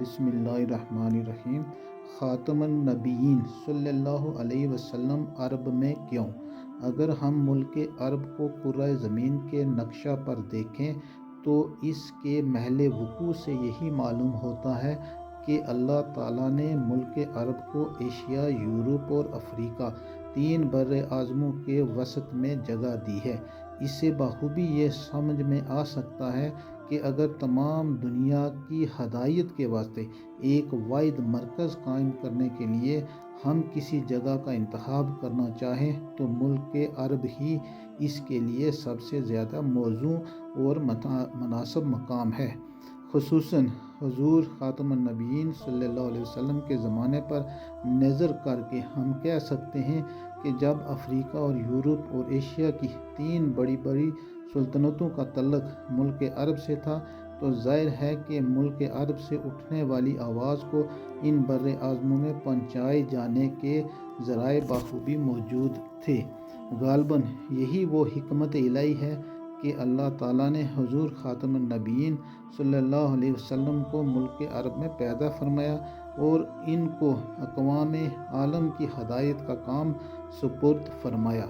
بسم اللہ الرحمن الرحیم۔ خاتم النبیین صلی اللہ علیہ وسلم عرب میں کیوں؟ اگر ہم ملک عرب کو کرۂ زمین کے نقشہ پر دیکھیں تو اس کے محل وقوع سے یہی معلوم ہوتا ہے کہ اللہ تعالیٰ نے ملک عرب کو ایشیا، یورپ اور افریقہ تین بر اعظموں کے وسط میں جگہ دی ہے۔ اس سے بخوبی یہ سمجھ میں آ سکتا ہے کہ اگر تمام دنیا کی ہدایت کے واسطے ایک واحد مرکز قائم کرنے کے لیے ہم کسی جگہ کا انتخاب کرنا چاہیں تو ملک عرب ہی اس کے لیے سب سے زیادہ موزوں اور مناسب مقام ہے۔ خصوصاً حضور خاتم النبیین صلی اللہ علیہ وسلم کے زمانے پر نظر کر کے ہم کہہ سکتے ہیں کہ جب افریقہ اور یورپ اور ایشیا کی تین بڑی بڑی سلطنتوں کا تعلق ملک عرب سے تھا تو ظاہر ہے کہ ملک عرب سے اٹھنے والی آواز کو ان بر اعظموں میں پہنچائے جانے کے ذرائع بخوبی موجود تھے۔ غالباً یہی وہ حکمت الہی ہے کہ اللہ تعالیٰ نے حضور خاتم النبیین صلی اللہ علیہ وسلم کو ملک عرب میں پیدا فرمایا اور ان کو اقوام عالم کی ہدایت کا کام سپرد فرمایا۔